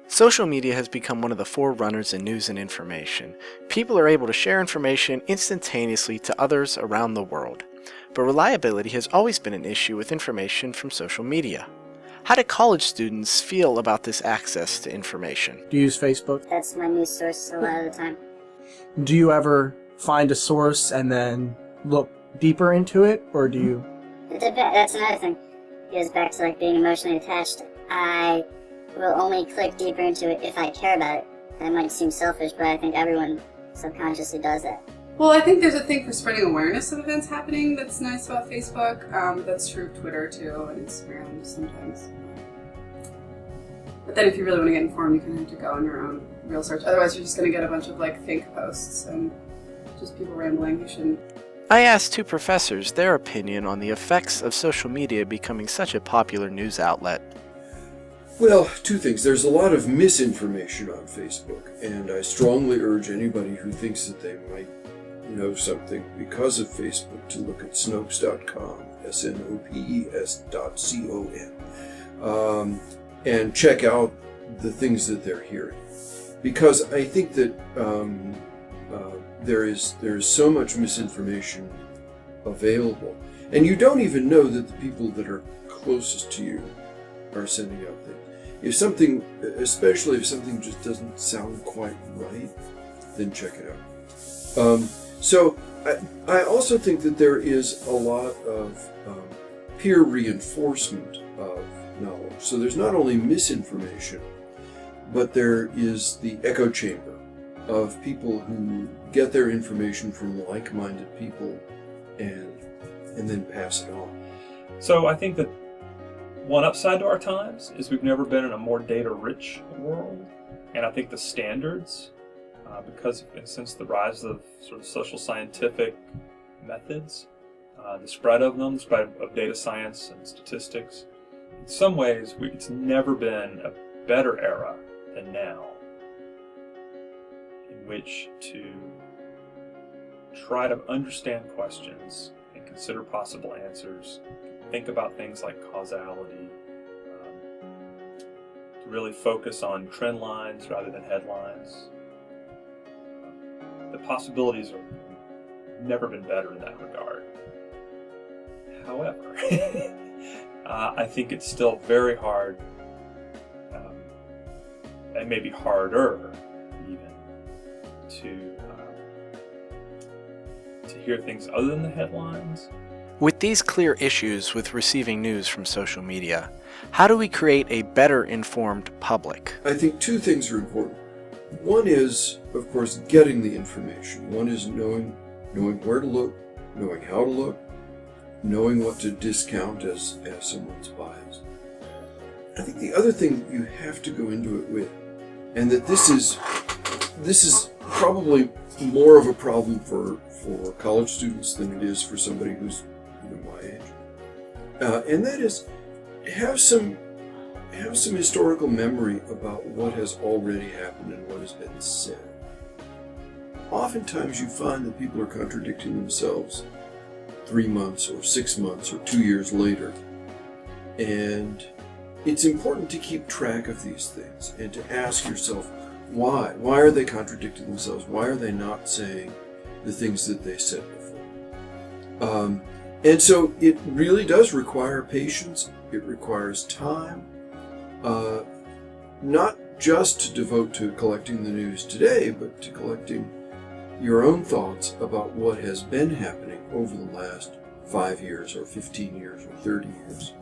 Social media has become one of the forerunners in news and information. People are able to share information instantaneously to others around the world. But reliability has always been an issue with information from social media. How do college students feel about this access to information? Do you use Facebook? That's my news source a lot of the time. Do you ever find a source and then look deeper into it, or do you? That's another thing. It goes back to being emotionally attached. I will only click deeper into it if I care about it. That might seem selfish, but I think everyone subconsciously does that. Well, I think there's a thing for spreading awareness of events happening that's nice about Facebook. That's true of Twitter too, and Instagram sometimes. But then if you really want to get informed, you kind of have to go on your own real search. Otherwise, you're just going to get a bunch of think posts and just people rambling. You shouldn't. I asked two professors their opinion on the effects of social media becoming such a popular news outlet. Well, two things. There's a lot of misinformation on Facebook, and I strongly urge anybody who thinks that they might know something because of Facebook to look at Snopes.com, Snopes.com, and check out the things that they're hearing. Because I think that there is so much misinformation available, and you don't even know that the people that are closest to you are sending out things. If something, especially if something just doesn't sound quite right, then check it out. So I also think that there is a lot of peer reinforcement of knowledge. So there's not only misinformation, but there is the echo chamber of people who get their information from like-minded people and then pass it on. So I think that one upside to our times is we've never been in a more data-rich world, and I think the standards, because since the rise of sort of social scientific methods, the spread of them, the spread of data science and statistics, in some ways it's never been a better era than now in which to try to understand questions and consider possible answers. Think about things like causality, to really focus on trend lines rather than headlines. The possibilities have never been better in that regard. However, I think it's still very hard, and maybe harder even, to hear things other than the headlines. With these clear issues with receiving news from social media, how do we create a better informed public? I think two things are important. One is, of course, getting the information. One is knowing where to look, knowing how to look, knowing what to discount as someone's bias. I think the other thing you have to go into it with, and that this is probably more of a problem for college students than it is for somebody who's my age, and that is have some historical memory about what has already happened and what has been said. Oftentimes you find that people are contradicting themselves 3 months or 6 months or 2 years later, and it's important to keep track of these things and to ask yourself why are they contradicting themselves? Why are they not saying the things that they said before? And so it really does require patience. It requires time, not just to devote to collecting the news today, but to collecting your own thoughts about what has been happening over the last 5 years or 15 years or 30 years.